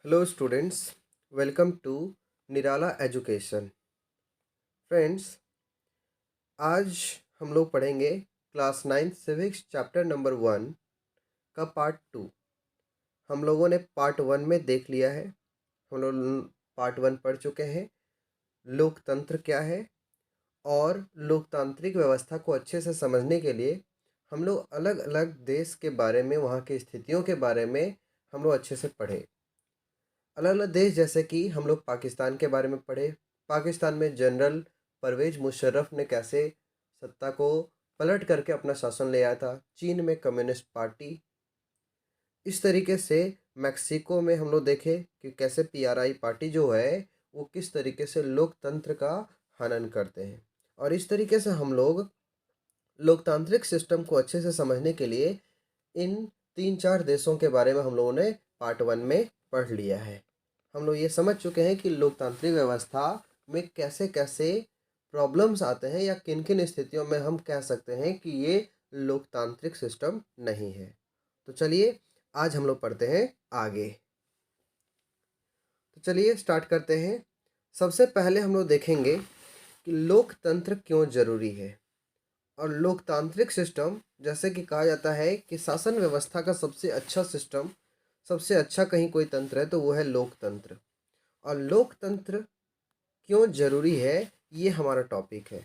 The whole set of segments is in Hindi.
Hello students, welcome to Nirala education. Friends, आज हम लोग पढ़ेंगे क्लास 9 सिविक्स चैप्टर नंबर 1 का पार्ट 2। हम लोगों ने पार्ट 1 में देख लिया है। हम लोग पार्ट 1 पढ़ चुके हैं। लोकतंत्र क्या है, और लोकतांत्रिक व्यवस्था को अच्छे से समझने के लिए हम लोग अलग अलग देश के बारे में, वहाँ की स्थितियों के बारे में हम लोग अच्छे से पढ़े। अलग अलग देश, जैसे कि हम लोग पाकिस्तान के बारे में पढ़े। पाकिस्तान में जनरल परवेज मुशर्रफ ने कैसे सत्ता को पलट करके अपना शासन ले आया था। चीन में कम्युनिस्ट पार्टी। इस तरीके से मैक्सिको में हम लोग देखे कि कैसे पीआरआई पार्टी जो है वो किस तरीके से लोकतंत्र का हनन करते हैं। और इस तरीके से हम लोग लोकतांत्रिक सिस्टम को अच्छे से समझने के लिए इन 3-4 देशों के बारे में हम लोगों ने पार्ट 1 में पढ़ लिया है। हम लोग ये समझ चुके हैं कि लोकतांत्रिक व्यवस्था में कैसे कैसे प्रॉब्लम्स आते हैं, या किन किन स्थितियों में हम कह सकते हैं कि ये लोकतांत्रिक सिस्टम नहीं है। तो चलिए आज हम लोग पढ़ते हैं आगे। तो चलिए स्टार्ट करते हैं। सबसे पहले हम लोग देखेंगे कि लोकतंत्र क्यों ज़रूरी है। और लोकतांत्रिक सिस्टम, जैसे कि कहा जाता है कि शासन व्यवस्था का सबसे अच्छा सिस्टम, सबसे अच्छा कहीं कोई तंत्र है तो वो है लोकतंत्र। और लोकतंत्र क्यों ज़रूरी है, ये हमारा टॉपिक है।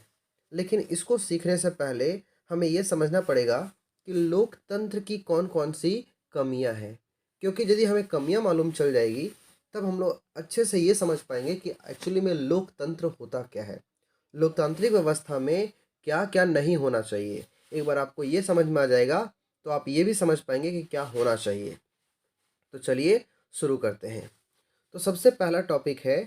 लेकिन इसको सीखने से पहले हमें ये समझना पड़ेगा कि लोकतंत्र की कौन कौन सी कमियां हैं। क्योंकि यदि हमें कमियां मालूम चल जाएगी तब हम लोग अच्छे से ये समझ पाएंगे कि एक्चुअली में लोकतंत्र होता क्या है, लोकतांत्रिक व्यवस्था में क्या क्या नहीं होना चाहिए। एक बार आपको ये समझ में आ जाएगा तो आप ये भी समझ पाएंगे कि क्या होना चाहिए। तो चलिए शुरू करते हैं। तो सबसे पहला टॉपिक है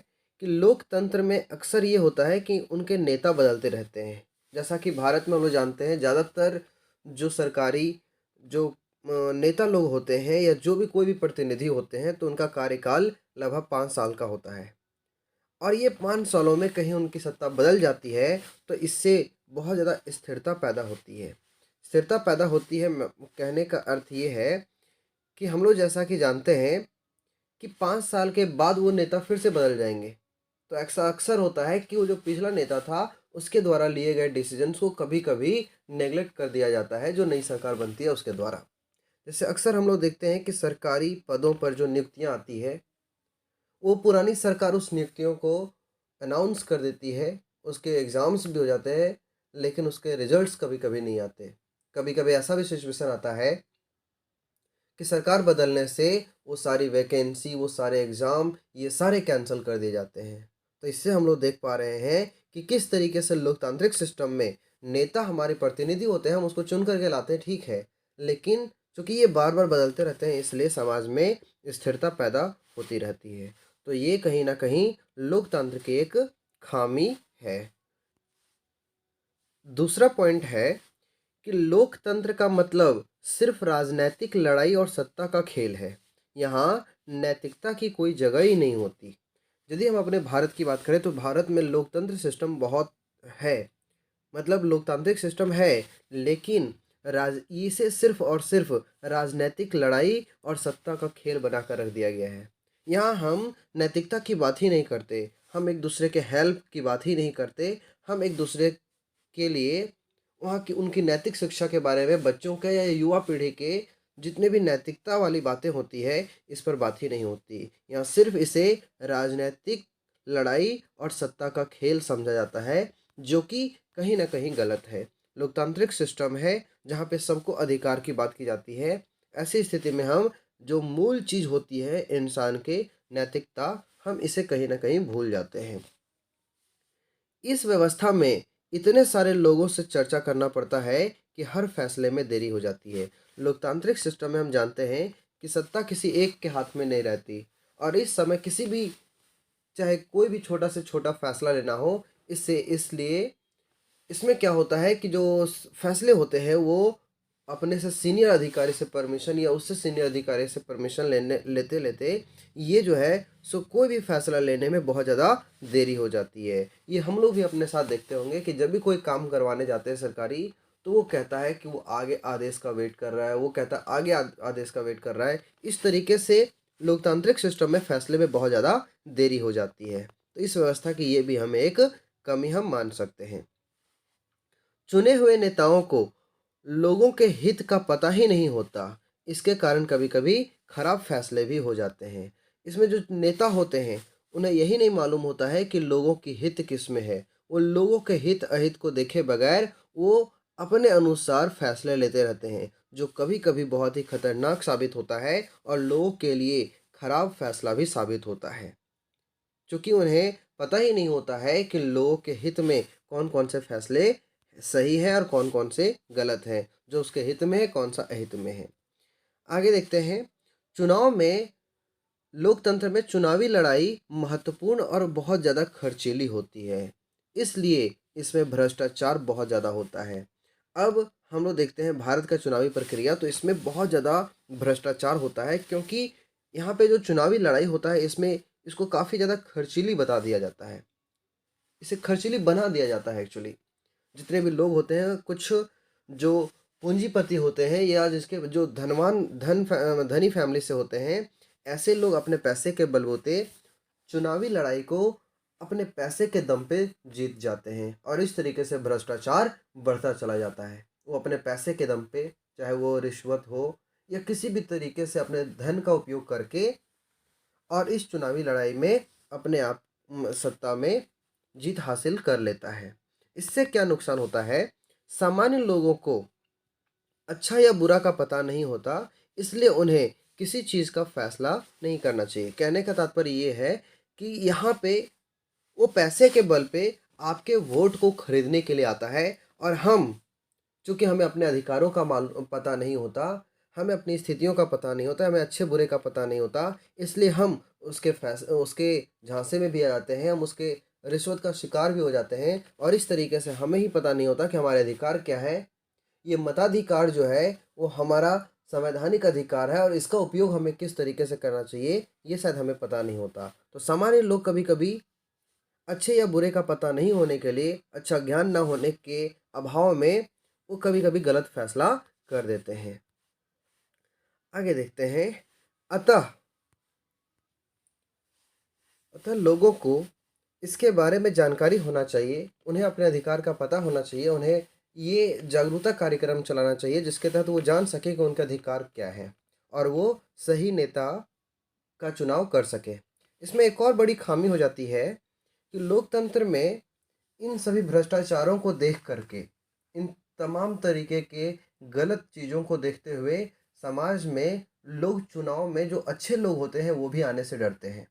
कि लोकतंत्र में अक्सर ये होता है कि उनके नेता बदलते रहते हैं। जैसा कि भारत में हम लोग जानते हैं, ज़्यादातर जो सरकारी जो नेता लोग होते हैं, या जो भी कोई भी प्रतिनिधि होते हैं, तो उनका कार्यकाल लगभग 5 साल का होता है। और ये 5 सालों में कहीं उनकी सत्ता बदल जाती है तो इससे बहुत ज़्यादा स्थिरता पैदा होती है। स्थिरता पैदा होती है, कहने का अर्थ ये है कि हम लोग जैसा कि जानते हैं कि 5 साल के बाद वो नेता फिर से बदल जाएंगे। तो ऐसा अक्सर होता है कि वो जो पिछला नेता था उसके द्वारा लिए गए डिसीजंस को कभी कभी नेग्लेक्ट कर दिया जाता है, जो नई सरकार बनती है उसके द्वारा। जैसे अक्सर हम लोग देखते हैं कि सरकारी पदों पर जो नियुक्तियां आती है, वो पुरानी सरकार उस नियुक्तियों को अनाउंस कर देती है, उसके एग्ज़ाम्स भी हो जाते हैं, लेकिन उसके रिजल्ट्स कभी कभी नहीं आते। कभी कभी ऐसा भी सिचुएशन आता है कि सरकार बदलने से वो सारी वैकेंसी, वो सारे एग्ज़ाम, ये सारे कैंसिल कर दिए जाते हैं। तो इससे हम लोग देख पा रहे हैं कि किस तरीके से लोकतांत्रिक सिस्टम में नेता हमारे प्रतिनिधि होते हैं, हम उसको चुन करके लाते हैं, ठीक है, लेकिन चूंकि ये बार बार बदलते रहते हैं इसलिए समाज में स्थिरता पैदा होती रहती है। तो ये कहीं ना कहीं लोकतंत्र की एक खामी है। दूसरा पॉइंट है कि लोकतंत्र का मतलब सिर्फ राजनैतिक लड़ाई और सत्ता का खेल है। यहाँ नैतिकता की कोई जगह ही नहीं होती। यदि हम अपने भारत की बात करें तो भारत में लोकतंत्र सिस्टम बहुत है, मतलब लोकतांत्रिक सिस्टम है, लेकिन इसे सिर्फ और सिर्फ राजनीतिक लड़ाई और सत्ता का खेल बनाकर रख दिया गया है। यहाँ हम नैतिकता की बात ही नहीं करते, हम एक दूसरे के हेल्प की बात ही नहीं करते, हम एक दूसरे के लिए वहाँ की उनकी नैतिक शिक्षा के बारे में, बच्चों के या युवा पीढ़ी के जितने भी नैतिकता वाली बातें होती है इस पर बात ही नहीं होती। यहाँ सिर्फ इसे राजनीतिक लड़ाई और सत्ता का खेल समझा जाता है, जो कि कहीं ना कहीं गलत है। लोकतांत्रिक सिस्टम है जहाँ पे सबको अधिकार की बात की जाती है। ऐसी स्थिति में हम जो मूल चीज़ होती है इंसान के, नैतिकता, हम इसे कहीं ना कहीं भूल जाते हैं। इस व्यवस्था में इतने सारे लोगों से चर्चा करना पड़ता है कि हर फैसले में देरी हो जाती है। लोकतांत्रिक सिस्टम में हम जानते हैं कि सत्ता किसी एक के हाथ में नहीं रहती, और इस समय किसी भी, चाहे कोई भी छोटा से छोटा फैसला लेना हो, इससे इसलिए इसमें क्या होता है कि जो फैसले होते हैं वो अपने से सीनियर अधिकारी से परमिशन, या उससे सीनियर अधिकारी से परमिशन लेने लेते लेते ये जो है सो कोई भी फैसला लेने में बहुत ज़्यादा देरी हो जाती है। ये हम लोग भी अपने साथ देखते होंगे कि जब भी कोई काम करवाने जाते हैं सरकारी, तो वो कहता है कि वो आगे आदेश का वेट कर रहा है, वो कहता है आगे आदेश का वेट कर रहा है। इस तरीके से लोकतांत्रिक सिस्टम में फैसले में बहुत ज़्यादा देरी हो जाती है। तो इस व्यवस्था की ये भी हम एक कमी हम मान सकते हैं। चुने हुए नेताओं को लोगों के हित का पता ही नहीं होता। इसके कारण कभी-कभी खराब फैसले भी हो जाते हैं। इसमें जो नेता होते हैं, उन्हें यही नहीं मालूम होता है कि लोगों की हित किसमें है। वो लोगों के हित अहित को देखे बगैर वो अपने अनुसार फैसले लेते रहते हैं, जो कभी-कभी बहुत ही खतरनाक साबित होता है और लोगों के लिए खराब फैसला भी साबित होता है। चूँकि उन्हें पता ही नहीं होता है कि लोगों के हित में कौन-कौन से फैसले सही हैं और कौन-कौन से गलत हैं, जो उसके हित में है, कौन-सा अहित में है। आगे देखते हैं, चुनाव में लोकतंत्र में चुनावी लड़ाई महत्वपूर्ण और बहुत ज़्यादा खर्चीली होती है, इसलिए इसमें भ्रष्टाचार बहुत ज़्यादा होता है। अब हम लोग देखते हैं भारत का चुनावी प्रक्रिया, तो इसमें बहुत ज़्यादा भ्रष्टाचार होता है, क्योंकि यहाँ पे जो चुनावी लड़ाई होता है इसमें इसको काफ़ी ज़्यादा खर्चीली बता दिया जाता है। इसे खर्चीली बना दिया जाता है एक्चुअली। जितने भी लोग होते हैं, कुछ जो पूंजीपति होते हैं या जिसके जो धनी फैमिली से होते हैं, ऐसे लोग अपने पैसे के बलबूते चुनावी लड़ाई को अपने पैसे के दम पे जीत जाते हैं और इस तरीके से भ्रष्टाचार बढ़ता चला जाता है। वो अपने पैसे के दम पे, चाहे वो रिश्वत हो या किसी भी तरीके से अपने धन का उपयोग करके और इस चुनावी लड़ाई में अपने आप सत्ता में जीत हासिल कर लेता है। इससे क्या नुकसान होता है? सामान्य लोगों को अच्छा या बुरा का पता नहीं होता, इसलिए उन्हें किसी चीज़ का फैसला नहीं करना चाहिए। कहने का तात्पर्य ये है कि यहाँ पे वो पैसे के बल पे आपके वोट को खरीदने के लिए आता है और हम, चूँकि हमें अपने अधिकारों का पता नहीं होता, हमें अपनी स्थितियों का पता नहीं होता, हमें अच्छे बुरे का पता नहीं होता, इसलिए हम उसके झांसे में भी आ जाते हैं, हम उसके रिश्वत का शिकार भी हो जाते हैं और इस तरीके से हमें ही पता नहीं होता कि हमारे अधिकार क्या है। ये मताधिकार जो है वो हमारा संवैधानिक अधिकार है और इसका उपयोग हमें किस तरीके से करना चाहिए, ये शायद हमें पता नहीं होता। तो सामान्य लोग कभी-कभी अच्छे या बुरे का पता नहीं होने के लिए, अच्छा ज्ञान ना होने के अभाव में वो कभी-कभी गलत फैसला कर देते हैं। आगे देखते हैं, अतः अतः लोगों को इसके बारे में जानकारी होना चाहिए, उन्हें अपने अधिकार का पता होना चाहिए, उन्हें ये जागरूकता कार्यक्रम चलाना चाहिए जिसके तहत वो जान सके कि उनका अधिकार क्या है और वो सही नेता का चुनाव कर सके। इसमें एक और बड़ी खामी हो जाती है कि लोकतंत्र में इन सभी भ्रष्टाचारों को देख करके, इन तमाम तरीके के गलत चीज़ों को देखते हुए समाज में लोग चुनाव में जो अच्छे लोग होते हैं वो भी आने से डरते हैं।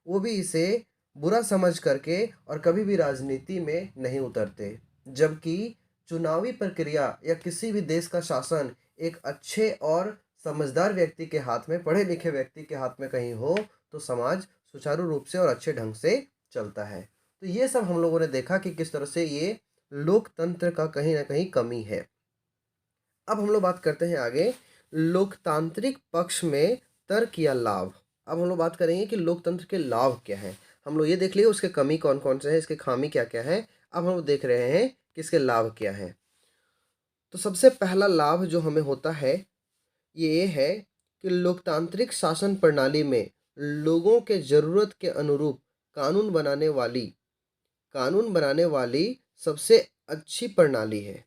वो भी इसे बुरा समझ करके और कभी भी राजनीति में नहीं उतरते। जबकि चुनावी प्रक्रिया या किसी भी देश का शासन एक अच्छे और समझदार व्यक्ति के हाथ में, पढ़े लिखे व्यक्ति के हाथ में कहीं हो, तो समाज सुचारू रूप से और अच्छे ढंग से चलता है। तो ये सब हम लोगों ने देखा कि किस तरह से ये लोकतंत्र का कहीं ना कहीं कमी है। अब हम लोग बात करते हैं आगे, लोकतांत्रिक पक्ष में तर्क या लाभ। अब हम लोग बात करेंगे कि लोकतंत्र के लाभ क्या हैं। हम लोग ये देख लिए उसके कमी कौन कौन से हैं, इसके खामी क्या क्या है। अब हम लोग देख रहे हैं कि इसके लाभ क्या हैं। तो सबसे पहला लाभ जो हमें होता है ये है कि लोकतांत्रिक शासन प्रणाली में लोगों के ज़रूरत के अनुरूप कानून बनाने वाली सबसे अच्छी प्रणाली है।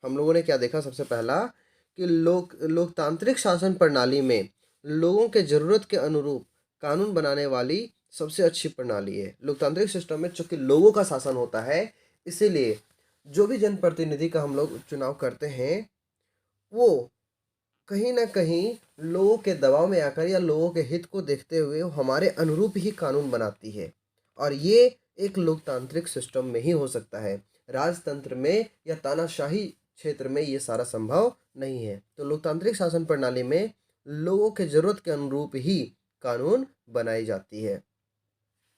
हम लोगों ने क्या देखा? सबसे पहला कि लोकतांत्रिक शासन प्रणाली में लोगों के ज़रूरत के अनुरूप कानून बनाने वाली सबसे अच्छी प्रणाली है। लोकतांत्रिक सिस्टम में चूंकि लोगों का शासन होता है, इसीलिए जो भी जनप्रतिनिधि का हम लोग चुनाव करते हैं वो कहीं ना कहीं लोगों के दबाव में आकर या लोगों के हित को देखते हुए वो हमारे अनुरूप ही कानून बनाती है और ये एक लोकतांत्रिक सिस्टम में ही हो सकता है। राजतंत्र में या तानाशाही क्षेत्र में ये सारा संभव नहीं है। तो लोकतांत्रिक शासन प्रणाली में लोगों के जरूरत के अनुरूप ही कानून बनाई जाती है।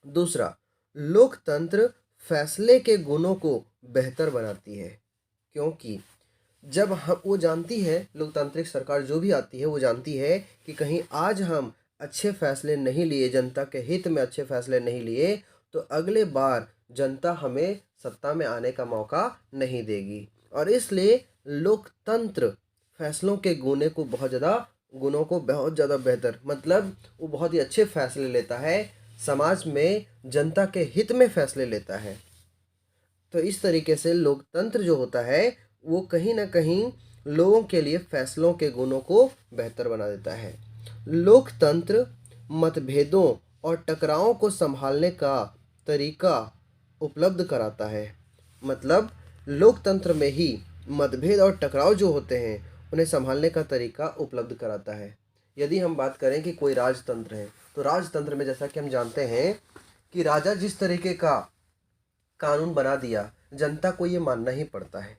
दूसरा, लोकतंत्र फैसले के गुणों को बेहतर बनाती है, क्योंकि जब हम वो जानती है, लोकतांत्रिक सरकार जो भी आती है वो जानती है कि कहीं आज हम अच्छे फैसले नहीं लिए, जनता के हित में अच्छे फैसले नहीं लिए, तो अगले बार जनता हमें सत्ता में आने का मौका नहीं देगी और इसलिए लोकतंत्र फैसलों के गुणे को बहुत ज़्यादा गुणों को बहुत ज़्यादा बेहतर, मतलब वो बहुत ही अच्छे फैसले लेता है, समाज में जनता के हित में फैसले लेता है। तो इस तरीके से लोकतंत्र जो होता है वो कहीं ना कहीं लोगों के लिए फैसलों के गुणों को बेहतर बना देता है। लोकतंत्र मतभेदों और टकरावों को संभालने का तरीका उपलब्ध कराता है। मतलब लोकतंत्र में ही मतभेद और टकराव जो होते हैं उन्हें संभालने का तरीका उपलब्ध कराता है। यदि हम बात करें कि कोई राजतंत्र है, तो राजतंत्र में जैसा कि हम जानते हैं कि राजा जिस तरीके का कानून बना दिया, जनता को ये मानना ही पड़ता है।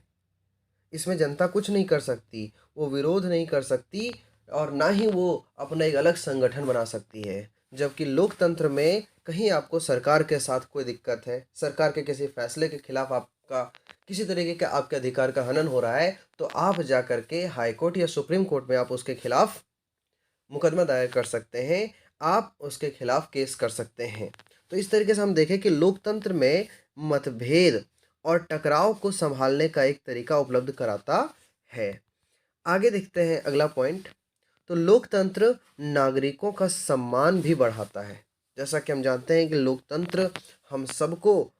इसमें जनता कुछ नहीं कर सकती, वो विरोध नहीं कर सकती और ना ही वो अपना एक अलग संगठन बना सकती है। जबकि लोकतंत्र में कहीं आपको सरकार के साथ कोई दिक्कत है, सरकार के किसी फैसले के खिलाफ आपका किसी तरीके का आपके अधिकार का हनन हो रहा है, तो आप जा कर के हाई कोर्ट या सुप्रीम कोर्ट में आप उसके खिलाफ मुकदमा दायर कर सकते हैं, आप उसके खिलाफ केस कर सकते हैं। तो इस तरीके से हम देखें कि लोकतंत्र में मतभेद और टकराव को संभालने का एक तरीका उपलब्ध कराता है। आगे देखते हैं अगला पॉइंट। तो लोकतंत्र नागरिकों का सम्मान भी बढ़ाता है। जैसा कि हम जानते हैं कि लोकतंत्र हम सबको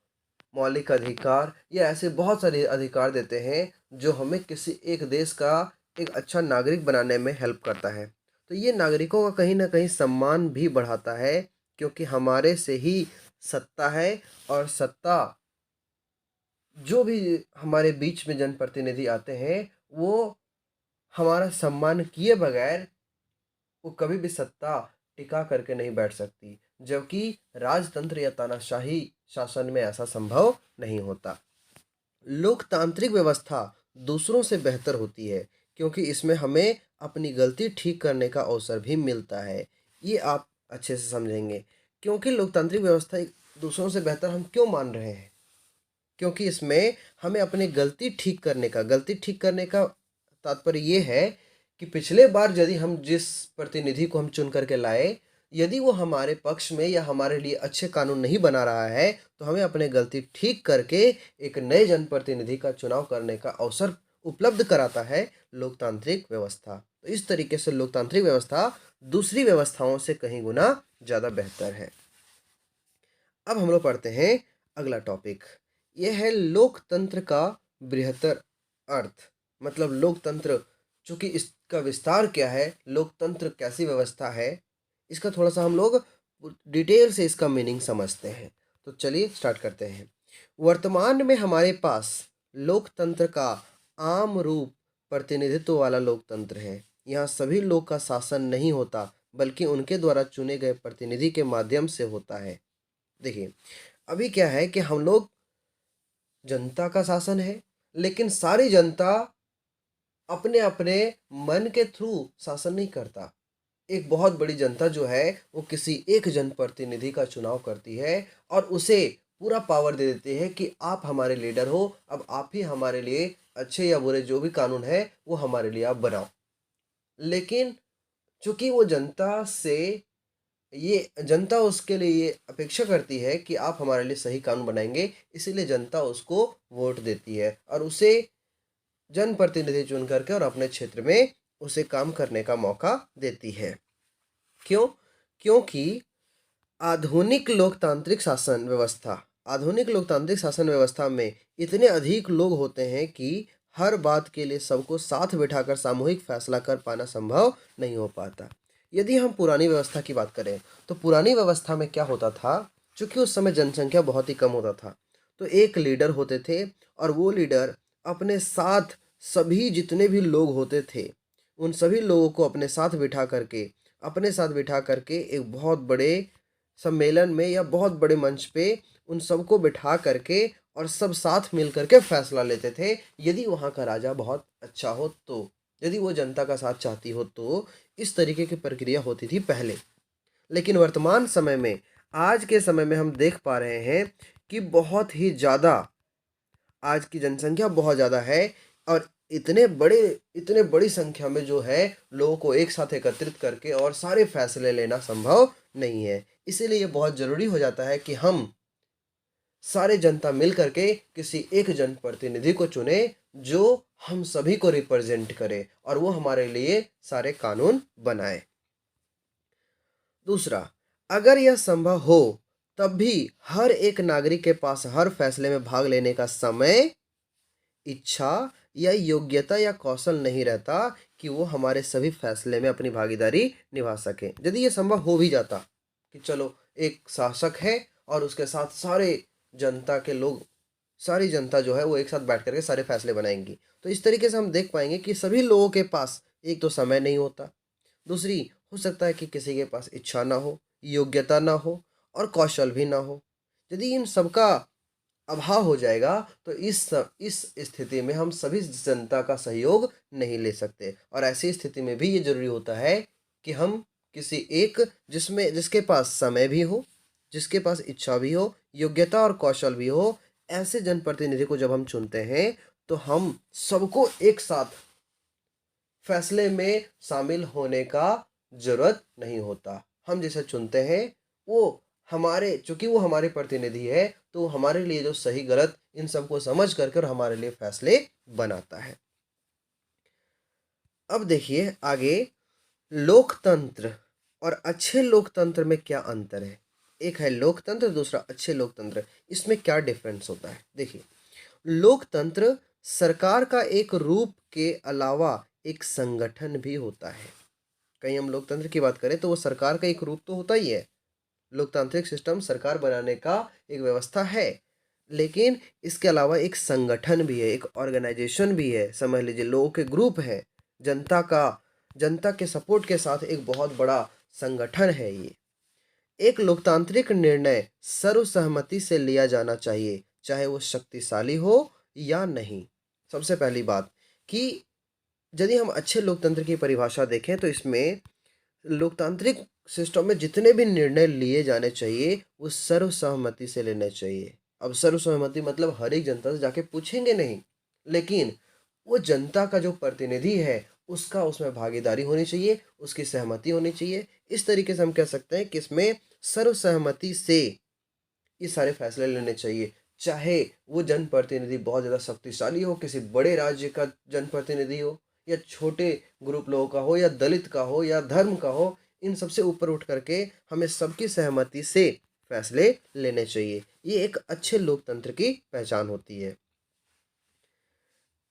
मौलिक अधिकार या ऐसे बहुत सारे अधिकार देते हैं जो हमें किसी एक देश का एक अच्छा नागरिक बनाने में हेल्प करता है। तो ये नागरिकों का कहीं ना कहीं सम्मान भी बढ़ाता है, क्योंकि हमारे से ही सत्ता है और सत्ता जो भी हमारे बीच में जनप्रतिनिधि आते हैं वो हमारा सम्मान किए बगैर वो कभी भी सत्ता टिका करके नहीं बैठ सकती, जबकि राजतंत्र या तानाशाही शासन में ऐसा संभव नहीं होता। लोकतांत्रिक व्यवस्था दूसरों से बेहतर होती है क्योंकि इसमें हमें अपनी गलती ठीक करने का अवसर भी मिलता है। ये आप अच्छे से समझेंगे, क्योंकि लोकतांत्रिक व्यवस्था एक दूसरों से बेहतर हम क्यों मान रहे हैं, क्योंकि इसमें हमें अपनी गलती ठीक करने का तात्पर्य ये है कि पिछले बार यदि हम जिस प्रतिनिधि को हम चुन करके लाए, यदि वो हमारे पक्ष में या हमारे लिए अच्छे कानून नहीं बना रहा है, तो हमें अपनी गलती ठीक करके एक नए जनप्रतिनिधि का चुनाव करने का अवसर उपलब्ध कराता है लोकतांत्रिक व्यवस्था। तो इस तरीके से लोकतांत्रिक व्यवस्था दूसरी व्यवस्थाओं से कहीं गुना ज़्यादा बेहतर है। अब हम लोग पढ़ते हैं अगला टॉपिक। यह है लोकतंत्र का बृहत्तर अर्थ। मतलब लोकतंत्र, चूंकि इसका विस्तार क्या है, लोकतंत्र कैसी व्यवस्था है, इसका थोड़ा सा हम लोग डिटेल से इसका मीनिंग समझते हैं। तो चलिए स्टार्ट करते हैं। वर्तमान में हमारे पास लोकतंत्र का आम रूप प्रतिनिधित्व वाला लोकतंत्र है। यहाँ सभी लोग का शासन नहीं होता, बल्कि उनके द्वारा चुने गए प्रतिनिधि के माध्यम से होता है। देखिए, अभी क्या है कि हम लोग जनता का शासन है, लेकिन सारी जनता अपने अपने मन के थ्रू शासन नहीं करता। एक बहुत बड़ी जनता जो है वो किसी एक जनप्रतिनिधि का चुनाव करती है और उसे पूरा पावर दे देती है कि आप हमारे लीडर हो, अब आप ही हमारे लिए अच्छे या बुरे जो भी कानून है वो हमारे लिए आप बनाओ। लेकिन चूंकि वो जनता उसके लिए ये अपेक्षा करती है कि आप हमारे लिए सही कानून बनाएंगे, इसीलिए जनता उसको वोट देती है और उसे जनप्रतिनिधि चुन करके और अपने क्षेत्र में उसे काम करने का मौका देती है। क्यों? क्योंकि आधुनिक लोकतांत्रिक शासन व्यवस्था में इतने अधिक लोग होते हैं कि हर बात के लिए सबको साथ बिठाकर सामूहिक फैसला कर पाना संभव नहीं हो पाता। यदि हम पुरानी व्यवस्था की बात करें, तो पुरानी व्यवस्था में क्या होता था, क्योंकि उस समय जनसंख्या बहुत ही कम होता था, तो एक लीडर होते थे और वो लीडर अपने साथ सभी जितने भी लोग होते थे उन सभी लोगों को अपने साथ बिठा करके एक बहुत बड़े सम्मेलन में या बहुत बड़े मंच पे उन सबको बिठा करके और सब साथ मिल करके फैसला लेते थे। यदि वहाँ का राजा बहुत अच्छा हो तो, यदि वो जनता का साथ चाहती हो तो, इस तरीके की प्रक्रिया होती थी पहले। लेकिन वर्तमान समय में, आज के समय में हम देख पा रहे हैं कि बहुत ही ज़्यादा आज की जनसंख्या बहुत ज़्यादा है और इतने बड़ी संख्या में जो है लोगों को एक साथ एकत्रित करके और सारे फैसले लेना संभव नहीं है। इसीलिए ये बहुत ज़रूरी हो जाता है कि हम सारे जनता मिल करके किसी एक जनप्रतिनिधि को चुने जो हम सभी को रिप्रेजेंट करे और वो हमारे लिए सारे कानून बनाए। दूसरा, अगर यह संभव हो तब भी हर एक नागरिक के पास हर फैसले में भाग लेने का समय, इच्छा या योग्यता या कौशल नहीं रहता कि वो हमारे सभी फैसले में अपनी भागीदारी निभा सके। यदि ये संभव हो भी जाता कि चलो एक शासक है और उसके साथ सारे जनता के लोग, सारी जनता जो है वो एक साथ बैठ करके सारे फैसले बनाएंगी, तो इस तरीके से हम देख पाएंगे कि सभी लोगों के पास एक तो समय नहीं होता, दूसरी हो सकता है कि किसी के पास इच्छा ना हो, योग्यता ना हो और कौशल भी ना हो। यदि इन सबका अभाव हो जाएगा तो इस स्थिति में हम सभी जनता का सहयोग नहीं ले सकते, और ऐसी स्थिति में भी ये जरूरी होता है कि हम किसी एक जिसके पास समय भी हो, जिसके पास इच्छा भी हो, योग्यता और कौशल भी हो, ऐसे जनप्रतिनिधि को जब हम चुनते हैं तो हम सबको एक साथ फैसले में शामिल होने का जरूरत नहीं होता। हम जिसे चुनते हैं वो चूंकि वो हमारे प्रतिनिधि है, तो हमारे लिए जो सही गलत इन सबको समझ कर हमारे लिए फैसले बनाता है। अब देखिए आगे, लोकतंत्र और अच्छे लोकतंत्र में क्या अंतर है। एक है लोकतंत्र, दूसरा अच्छे लोकतंत्र, इसमें क्या डिफरेंस होता है। देखिए, लोकतंत्र सरकार का एक रूप के अलावा एक संगठन भी होता है। कहीं हम लोकतंत्र की बात करें तो वो सरकार का एक रूप तो होता ही है, लोकतांत्रिक सिस्टम सरकार बनाने का एक व्यवस्था है, लेकिन इसके अलावा एक संगठन भी है, एक ऑर्गेनाइजेशन भी है। समझ लीजिए लोगों के ग्रुप है, जनता के सपोर्ट के साथ एक बहुत बड़ा संगठन है ये। एक लोकतांत्रिक निर्णय सर्वसहमति से लिया जाना चाहिए, चाहे वो शक्तिशाली हो या नहीं। सबसे पहली बात कि यदि हम अच्छे लोकतंत्र की परिभाषा देखें तो इसमें लोकतांत्रिक सिस्टम में जितने भी निर्णय लिए जाने चाहिए वो सर्वसहमति से लेने चाहिए। अब सर्वसहमति मतलब हर एक जनता से जाके पूछेंगे नहीं, लेकिन वो जनता का जो प्रतिनिधि है उसका उसमें भागीदारी होनी चाहिए, उसकी सहमति होनी चाहिए। इस तरीके से हम कह सकते हैं कि इसमें सर्वसहमति से ये सारे फैसले लेने चाहिए, चाहे वो जनप्रतिनिधि बहुत ज़्यादा शक्तिशाली हो, किसी बड़े राज्य का जनप्रतिनिधि हो, या छोटे ग्रुप लोगों का हो, या दलित का हो, या धर्म का हो। इन सबसे ऊपर उठ करके हमें सबकी सहमति से फैसले लेने चाहिए। ये एक अच्छे लोकतंत्र की पहचान होती है।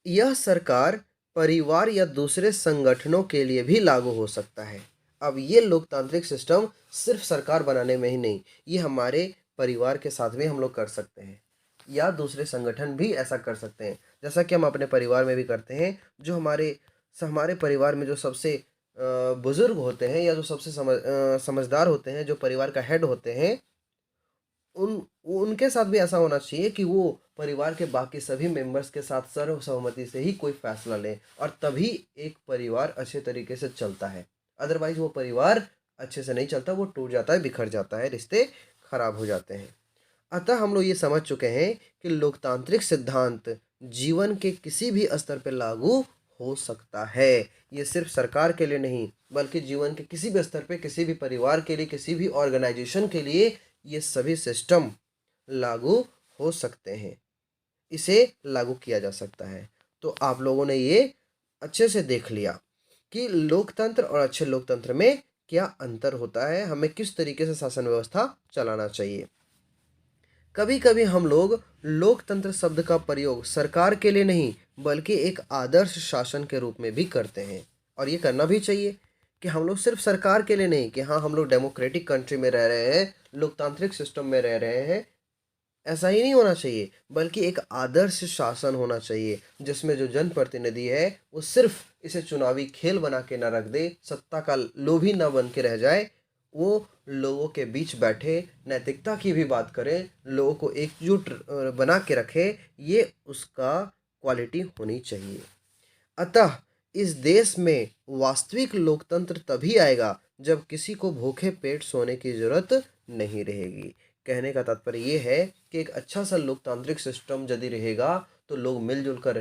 यह सरकार, परिवार या दूसरे संगठनों के लिए भी लागू हो सकता है। अब ये लोकतांत्रिक सिस्टम सिर्फ सरकार बनाने में ही नहीं, ये हमारे परिवार के साथ भी हम लोग कर सकते हैं, या दूसरे संगठन भी ऐसा कर सकते हैं, जैसा कि हम अपने परिवार में भी करते हैं। जो हमारे परिवार में जो सबसे बुजुर्ग होते हैं, या जो सबसे समझदार होते हैं, जो परिवार का हेड होते हैं, उनके साथ भी ऐसा होना चाहिए कि वो परिवार के बाकी सभी मेंबर्स के साथ सर्वसहमति से ही कोई फैसला लें, और तभी एक परिवार अच्छे तरीके से चलता है। अदरवाइज वो परिवार अच्छे से नहीं चलता, वो टूट जाता है, बिखर जाता है, रिश्ते खराब हो जाते हैं। अतः हम लोग ये समझ चुके हैं कि लोकतांत्रिक सिद्धांत जीवन के किसी भी स्तर पर लागू हो सकता है। ये सिर्फ सरकार के लिए नहीं, बल्कि जीवन के किसी भी स्तर पे, किसी भी परिवार के लिए, किसी भी ऑर्गेनाइजेशन के लिए ये सभी सिस्टम लागू हो सकते हैं, इसे लागू किया जा सकता है। तो आप लोगों ने ये अच्छे से देख लिया कि लोकतंत्र और अच्छे लोकतंत्र में क्या अंतर होता है, हमें किस तरीके से शासन व्यवस्था चलाना चाहिए। कभी कभी हम लोग लोकतंत्र शब्द का प्रयोग सरकार के लिए नहीं, बल्कि एक आदर्श शासन के रूप में भी करते हैं, और ये करना भी चाहिए कि हम लोग सिर्फ सरकार के लिए नहीं, कि हाँ हम लोग डेमोक्रेटिक कंट्री में रह रहे हैं, लोकतांत्रिक सिस्टम में रह रहे हैं, ऐसा ही नहीं होना चाहिए, बल्कि एक आदर्श शासन होना चाहिए जिसमें जो जनप्रतिनिधि है वो सिर्फ इसे चुनावी खेल बना के ना रख दे, सत्ता का लोभी ना बन के रह जाए, वो लोगों के बीच बैठे, नैतिकता की भी बात करें, लोगों को एकजुट बना के रखे, ये उसका क्वालिटी होनी चाहिए। अतः इस देश में वास्तविक लोकतंत्र तभी आएगा जब किसी को भूखे पेट सोने की जरूरत नहीं रहेगी। कहने का तात्पर्य ये है कि एक अच्छा सा लोकतांत्रिक सिस्टम यदि रहेगा तो लोग मिलजुल कर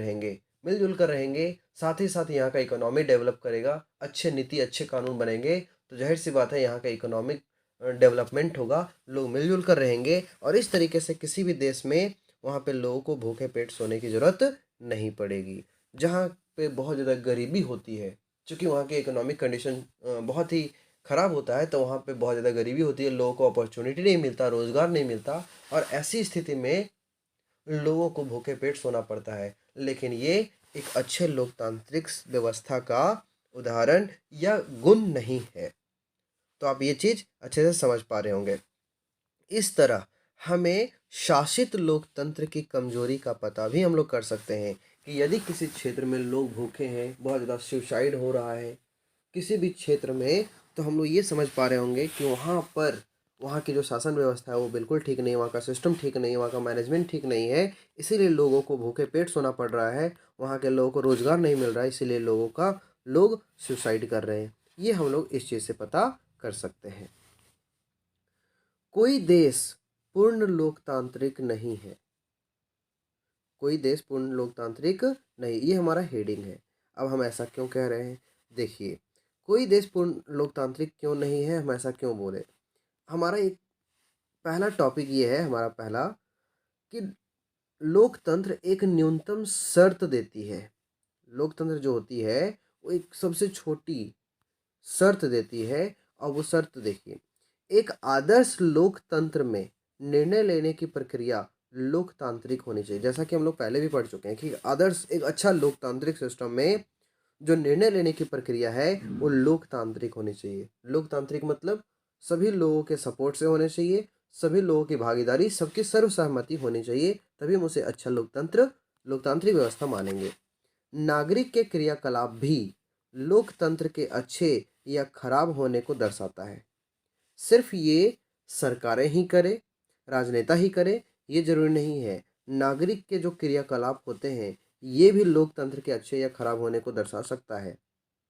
रहेंगे, साथ ही साथ यहाँ का इकोनॉमी डेवलप करेगा, अच्छे नीति अच्छे कानून बनेंगे, तो जाहिर सी बात है यहाँ का इकोनॉमिक डेवलपमेंट होगा, लोग मिलजुल कर रहेंगे, और इस तरीके से किसी भी देश में वहाँ पे लोगों को भूखे पेट सोने की जरूरत नहीं पड़ेगी। जहाँ पे बहुत ज़्यादा गरीबी होती है, चूँकि वहाँ की इकोनॉमिक कंडीशन बहुत ही ख़राब होता है, तो वहाँ पे बहुत ज़्यादा गरीबी होती है, लोगों को अपॉर्च्युनिटी नहीं मिलता, रोज़गार नहीं मिलता, और ऐसी स्थिति में लोगों को भूखे पेट सोना पड़ता है। लेकिन ये एक अच्छे लोकतांत्रिक व्यवस्था का उदाहरण या गुण नहीं है। तो आप ये चीज़ अच्छे से समझ पा रहे होंगे। इस तरह हमें शासित लोकतंत्र की कमजोरी का पता भी हम लोग कर सकते हैं कि यदि किसी क्षेत्र में लोग भूखे हैं, बहुत ज़्यादा सुसाइड हो रहा है किसी भी क्षेत्र में, तो हम लोग ये समझ पा रहे होंगे कि वहाँ की जो शासन व्यवस्था है वो बिल्कुल ठीक नहीं है, वहाँ का सिस्टम ठीक नहीं है, वहाँ का मैनेजमेंट ठीक नहीं है, इसीलिए लोगों को भूखे पेट सोना पड़ रहा है, वहाँ के लोगों को रोज़गार नहीं मिल रहा है, इसीलिए लोग सुसाइड कर रहे हैं। ये हम लोग इस चीज़ से पता कर सकते हैं। कोई देश पूर्ण लोकतांत्रिक नहीं है। कोई देश पूर्ण लोकतांत्रिक नहीं, ये हमारा हेडिंग है। अब हम ऐसा क्यों कह रहे हैं? देखिए, कोई देश पूर्ण लोकतांत्रिक क्यों नहीं है, हम ऐसा क्यों बोले? हमारा एक पहला टॉपिक ये है, हमारा पहला, कि लोकतंत्र एक न्यूनतम शर्त देती है। लोकतंत्र जो होती है वो एक सबसे छोटी शर्त देती है, और वो शर्त देखिए, एक आदर्श लोकतंत्र में निर्णय लेने की प्रक्रिया लोकतांत्रिक होनी चाहिए। जैसा कि हम लोग पहले भी पढ़ चुके हैं कि आदर्श एक अच्छा लोकतांत्रिक सिस्टम में जो निर्णय लेने की प्रक्रिया है वो लोकतांत्रिक होनी चाहिए। लोकतांत्रिक मतलब सभी लोगों के सपोर्ट से होने चाहिए, सभी लोगों की भागीदारी, सबकी सर्वसहमति होनी चाहिए, तभी हम उसे अच्छा लोकतांत्रिक व्यवस्था मानेंगे। नागरिक के क्रियाकलाप भी लोकतंत्र के अच्छे या खराब होने को दर्शाता है। सिर्फ ये सरकारें ही करें, राजनेता ही करें, ये जरूरी नहीं है। नागरिक के जो क्रियाकलाप होते हैं ये भी लोकतंत्र के अच्छे या खराब होने को दर्शा सकता है।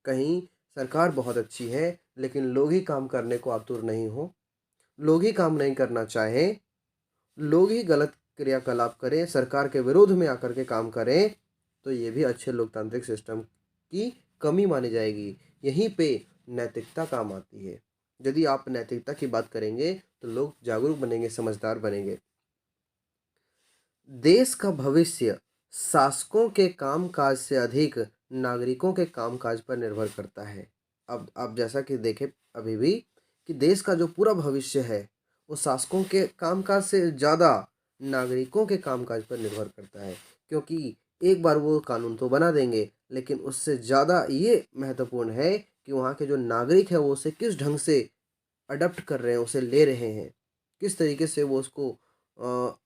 कहीं सरकार बहुत अच्छी है लेकिन लोग ही काम करने को आतुर नहीं हो, लोग ही काम नहीं करना चाहें, लोग ही गलत क्रियाकलाप करें, सरकार के विरोध में आकर के काम करें, तो ये भी अच्छे लोकतांत्रिक सिस्टम की कमी मानी जाएगी। यहीं पे नैतिकता काम आती है। यदि आप नैतिकता की बात करेंगे तो लोग जागरूक बनेंगे, समझदार बनेंगे। देश का भविष्य शासकों के कामकाज से अधिक नागरिकों के कामकाज पर निर्भर करता है। अब आप जैसा कि देखें अभी भी कि देश का जो पूरा भविष्य है वो शासकों के कामकाज से ज़्यादा नागरिकों के कामकाज पर निर्भर करता है, क्योंकि एक बार वो कानून तो बना देंगे लेकिन उससे ज़्यादा ये महत्वपूर्ण है कि वहाँ के जो नागरिक हैं वो उसे किस ढंग से अडॉप्ट कर रहे हैं, उसे ले रहे हैं, किस तरीके से वो उसको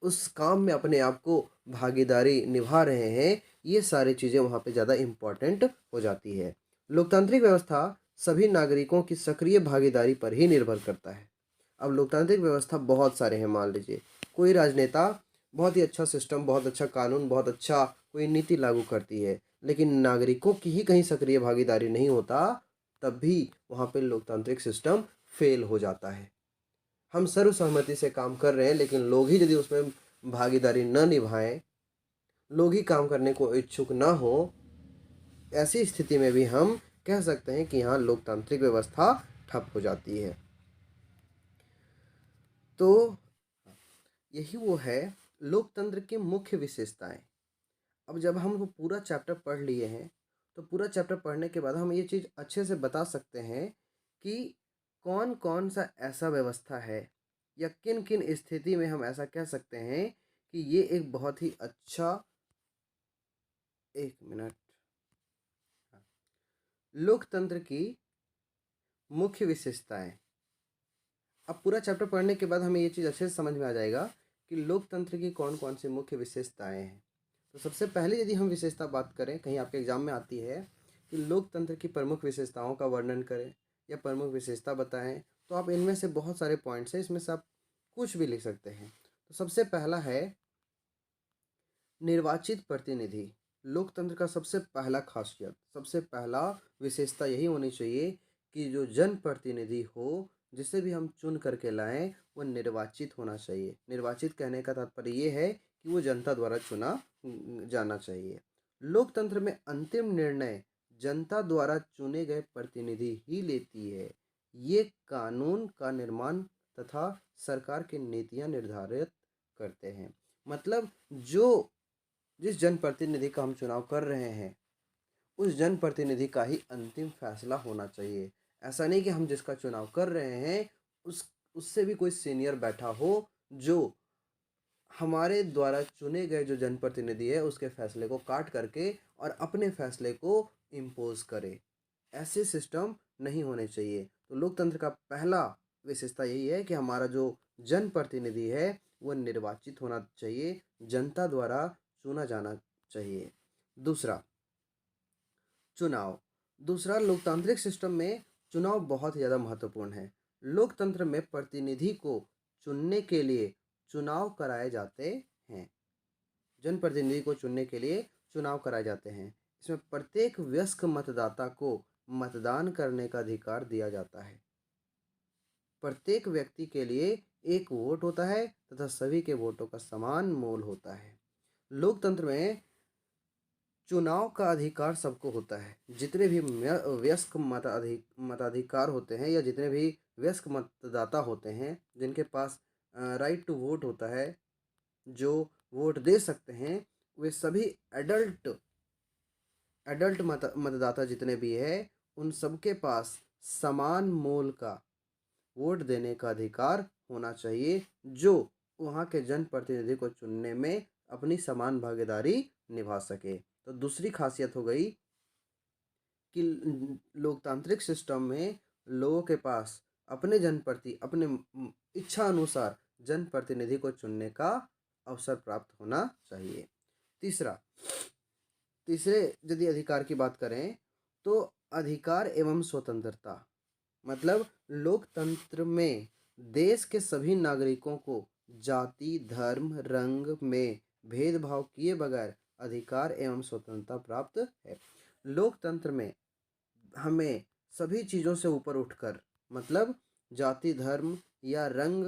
उस काम में अपने आप को भागीदारी निभा रहे हैं, ये सारी चीज़ें वहाँ पे ज़्यादा इम्पोर्टेंट हो जाती है। लोकतांत्रिक व्यवस्था सभी नागरिकों की सक्रिय भागीदारी पर ही निर्भर करता है। अब लोकतांत्रिक व्यवस्था बहुत सारे हैं, मान लीजिए कोई राजनेता बहुत ही अच्छा सिस्टम, बहुत अच्छा कानून, बहुत अच्छा कोई नीति लागू करती है, लेकिन नागरिकों की ही कहीं सक्रिय भागीदारी नहीं होता, तब भी वहाँ पे लोकतांत्रिक सिस्टम फेल हो जाता है। हम सर्वसहमति से काम कर रहे हैं लेकिन लोग ही यदि उसमें भागीदारी न निभाएं, लोग ही काम करने को इच्छुक न हो, ऐसी स्थिति में भी हम कह सकते हैं कि यहाँ लोकतांत्रिक व्यवस्था ठप हो जाती है। तो यही वो है लोकतंत्र की मुख्य विशेषताएं। अब जब हम वो पूरा चैप्टर पढ़ लिए हैं तो पूरा चैप्टर पढ़ने के बाद हम ये चीज़ अच्छे से बता सकते हैं कि कौन कौन सा ऐसा व्यवस्था है या किन किन स्थिति में हम ऐसा कह सकते हैं कि ये एक बहुत ही अच्छा, एक मिनट, लोकतंत्र की मुख्य विशेषताएं। अब पूरा चैप्टर पढ़ने के बाद हमें ये चीज़ अच्छे से समझ में आ जाएगा कि लोकतंत्र की कौन कौन सी मुख्य विशेषताएं हैं। तो सबसे पहले यदि हम विशेषता बात करें, कहीं आपके एग्जाम में आती है कि लोकतंत्र की प्रमुख विशेषताओं का वर्णन करें या प्रमुख विशेषता बताएं, तो आप इनमें से बहुत सारे पॉइंट्स हैं, इसमें से आप कुछ भी लिख सकते हैं। तो सबसे पहला है निर्वाचित प्रतिनिधि। लोकतंत्र का सबसे पहला खासियत, सबसे पहला विशेषता यही होनी चाहिए कि जो जनप्रतिनिधि हो, जिसे भी हम चुन करके लाएं, वो निर्वाचित होना चाहिए। निर्वाचित कहने का तात्पर्य ये है कि वो जनता द्वारा चुना जाना चाहिए। लोकतंत्र में अंतिम निर्णय जनता द्वारा चुने गए प्रतिनिधि ही लेती है। ये कानून का निर्माण तथा सरकार की नीतियां निर्धारित करते हैं। मतलब जो जिस जनप्रतिनिधि का हम चुनाव कर रहे हैं, उस जनप्रतिनिधि का ही अंतिम फैसला होना चाहिए। ऐसा नहीं कि हम जिसका चुनाव कर रहे हैं उस उससे भी कोई सीनियर बैठा हो जो हमारे द्वारा चुने गए जो जनप्रतिनिधि है उसके फैसले को काट करके और अपने फैसले को इम्पोज करे। ऐसे सिस्टम नहीं होने चाहिए। तो लोकतंत्र का पहला विशेषता यही है कि हमारा जो जनप्रतिनिधि है वह निर्वाचित होना चाहिए, जनता द्वारा चुना जाना चाहिए। दूसरा, चुनाव। दूसरा, लोकतांत्रिक सिस्टम में चुनाव बहुत ज़्यादा महत्वपूर्ण है। लोकतंत्र में प्रतिनिधि को चुनने के लिए चुनाव कराए जाते हैं। जनप्रतिनिधि को चुनने के लिए चुनाव कराए जाते हैं। इसमें प्रत्येक वयस्क मतदाता को मतदान करने का अधिकार दिया जाता है। प्रत्येक व्यक्ति के लिए एक वोट होता है तथा सभी के वोटों का समान मोल होता है। लोकतंत्र में चुनाव का अधिकार सबको होता है। जितने भी वयस्क मताधिकार होते हैं या जितने भी वयस्क मतदाता होते हैं जिनके पास राइट टू वोट होता है, जो वोट दे सकते हैं, वे सभी एडल्ट एडल्ट मतदाता जितने भी हैं उन सबके पास समान मोल का वोट देने का अधिकार होना चाहिए, जो वहाँ के जनप्रतिनिधि को चुनने में अपनी समान भागीदारी निभा सके। तो दूसरी खासियत हो गई कि लोकतांत्रिक सिस्टम में लोगों के पास अपने जनप्रति अपने इच्छा अनुसार जनप्रतिनिधि को चुनने का अवसर प्राप्त होना चाहिए। तीसरा, तीसरे यदि अधिकार की बात करें तो अधिकार एवं स्वतंत्रता। मतलब लोकतंत्र में देश के सभी नागरिकों को जाति, धर्म, रंग में भेदभाव किए बगैर अधिकार एवं स्वतंत्रता प्राप्त है। लोकतंत्र में हमें सभी चीज़ों से ऊपर उठकर, मतलब जाति, धर्म या रंग,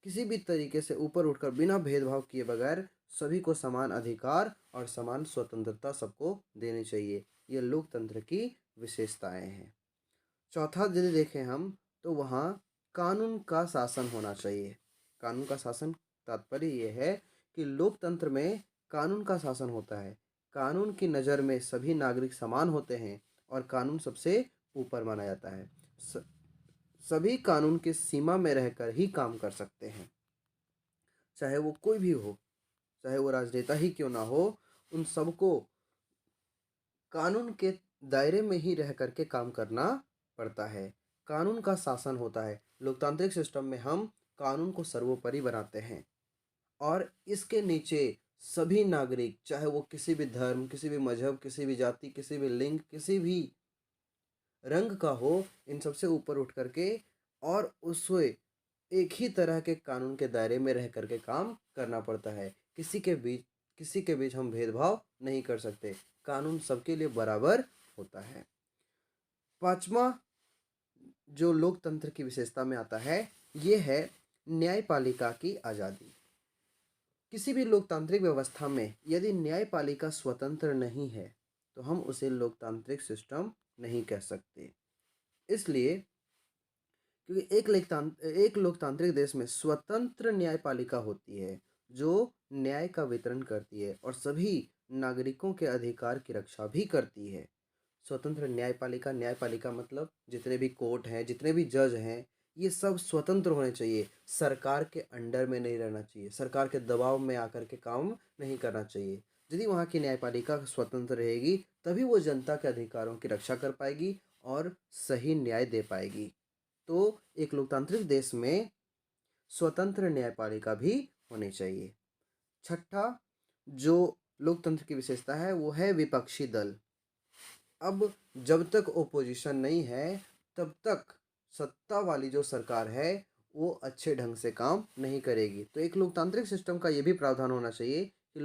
किसी भी तरीके से ऊपर उठकर बिना भेदभाव किए बगैर सभी को समान अधिकार और समान स्वतंत्रता सबको देनी चाहिए। ये लोकतंत्र की विशेषताएं हैं। चौथा यदि देखें हम तो वहाँ कानून का शासन होना चाहिए। कानून का शासन तात्पर्य ये है कि लोकतंत्र में कानून का शासन होता है। कानून की नज़र में सभी नागरिक समान होते हैं और कानून सबसे ऊपर माना जाता है। सभी कानून की सीमा में रहकर ही काम कर सकते हैं, चाहे वो कोई भी हो, चाहे वो राजनेता ही क्यों ना हो, उन सबको कानून के दायरे में ही रह करके काम करना पड़ता है। कानून का शासन होता है। लोकतांत्रिक सिस्टम में हम कानून को सर्वोपरि बनाते हैं और इसके नीचे सभी नागरिक, चाहे वो किसी भी धर्म, किसी भी मजहब, किसी भी जाति, किसी भी लिंग, किसी भी रंग का हो, इन सबसे ऊपर उठ करके और उससे एक ही तरह के कानून के दायरे में रह करके काम करना पड़ता है। किसी के बीच हम भेदभाव नहीं कर सकते। कानून सबके लिए बराबर होता है। पांचवा जो लोकतंत्र की विशेषता में आता है ये है न्यायपालिका की आज़ादी। किसी भी लोकतांत्रिक व्यवस्था में यदि न्यायपालिका स्वतंत्र नहीं है तो हम उसे लोकतांत्रिक सिस्टम नहीं कह सकते। इसलिए क्योंकि एक लोकतांत्रिक देश में स्वतंत्र न्यायपालिका होती है जो न्याय का वितरण करती है और सभी नागरिकों के अधिकार की रक्षा भी करती है। स्वतंत्र न्यायपालिका, न्यायपालिका मतलब जितने भी कोर्ट हैं, जितने भी जज हैं, ये सब स्वतंत्र होने चाहिए। सरकार के अंडर में नहीं रहना चाहिए, सरकार के दबाव में आकर के काम नहीं करना चाहिए। यदि वहाँ की न्यायपालिका स्वतंत्र रहेगी तभी वो जनता के अधिकारों की रक्षा कर पाएगी और सही न्याय दे पाएगी। तो एक लोकतांत्रिक देश में स्वतंत्र न्यायपालिका भी होनी चाहिए। छठा जो लोकतंत्र की विशेषता है वो है विपक्षी दल। अब जब तक ओपोजिशन नहीं है तब तक सत्ता वाली जो सरकार है वो अच्छे ढंग से काम नहीं करेगी। तो एक लोकतांत्रिक सिस्टम का ये भी प्रावधान होना चाहिए कि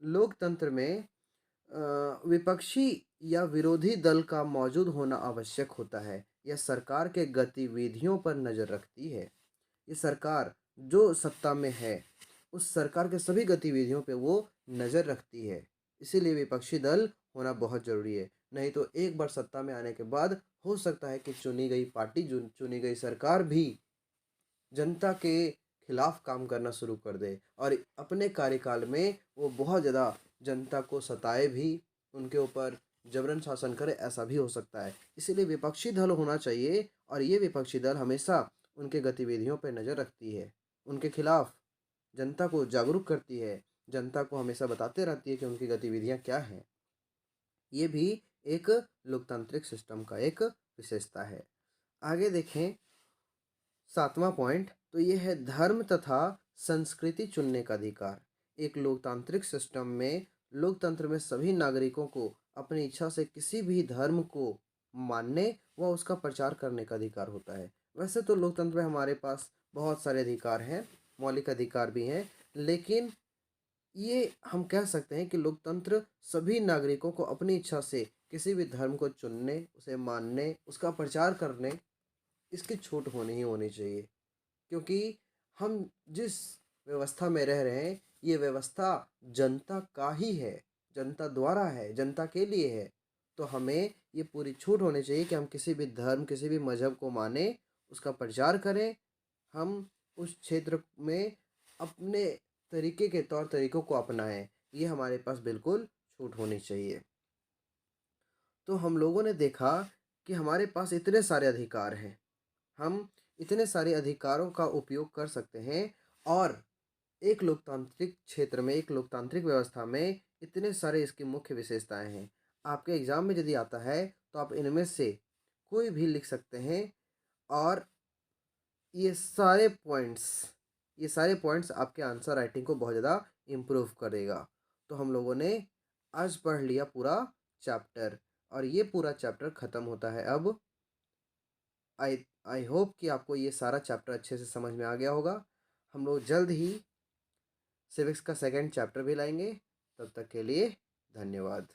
लोकतंत्र में विपक्षी या विरोधी दल का मौजूद होना आवश्यक होता है। यह सरकार के गतिविधियों पर नज़र रखती है। ये सरकार जो सत्ता में है उस सरकार के सभी गतिविधियों पे वो नज़र रखती है। इसीलिए विपक्षी दल होना बहुत ज़रूरी है। नहीं तो एक बार सत्ता में आने के बाद हो सकता है कि चुनी गई पार्टी, चुनी गई सरकार भी जनता के खिलाफ काम करना शुरू कर दे और अपने कार्यकाल में वो बहुत ज़्यादा जनता को सताए भी, उनके ऊपर जबरन शासन करे, ऐसा भी हो सकता है। इसीलिए विपक्षी दल होना चाहिए और ये विपक्षी दल हमेशा उनके गतिविधियों पे नज़र रखती है, उनके खिलाफ जनता को जागरूक करती है, जनता को हमेशा बताते रहती है कि उनकी गतिविधियाँ क्या हैं। ये भी एक लोकतांत्रिक सिस्टम का एक विशेषता है। आगे देखें 7वां पॉइंट, तो ये है धर्म तथा संस्कृति चुनने का अधिकार। एक लोकतांत्रिक सिस्टम में, लोकतंत्र में सभी नागरिकों को अपनी इच्छा से किसी भी धर्म को मानने व उसका प्रचार करने का अधिकार होता है। वैसे तो लोकतंत्र में हमारे पास बहुत सारे अधिकार हैं, मौलिक अधिकार भी हैं, लेकिन ये हम कह सकते हैं कि लोकतंत्र सभी नागरिकों को अपनी इच्छा से किसी भी धर्म को चुनने, उसे मानने, उसका प्रचार करने, इसकी छूट होनी ही होनी चाहिए। क्योंकि हम जिस व्यवस्था में रह रहे हैं, ये व्यवस्था जनता का ही है, जनता द्वारा है, जनता के लिए है। तो हमें ये पूरी छूट होनी चाहिए कि हम किसी भी धर्म, किसी भी मज़हब को मानें, उसका प्रचार करें, हम उस क्षेत्र में अपने तरीके के तौर तरीकों को अपनाएं। ये हमारे पास बिल्कुल छूट होनी चाहिए। तो हम लोगों ने देखा कि हमारे पास इतने सारे अधिकार हैं, हम इतने सारे अधिकारों का उपयोग कर सकते हैं और एक लोकतांत्रिक क्षेत्र में, एक लोकतांत्रिक व्यवस्था में इतने सारे इसकी मुख्य विशेषताएं हैं। आपके एग्ज़ाम में यदि आता है तो आप इनमें से कोई भी लिख सकते हैं और ये सारे पॉइंट्स ये सारे पॉइंट्स आपके आंसर राइटिंग को बहुत ज़्यादा इम्प्रूव करेगा। तो हम लोगों ने आज पढ़ लिया पूरा चैप्टर और ये पूरा चैप्टर ख़त्म होता है अब। आई आई होप कि आपको ये सारा चैप्टर अच्छे से समझ में आ गया होगा। हम लोग जल्द ही सिविक्स का सेकंड चैप्टर भी लाएंगे। तब तक के लिए धन्यवाद।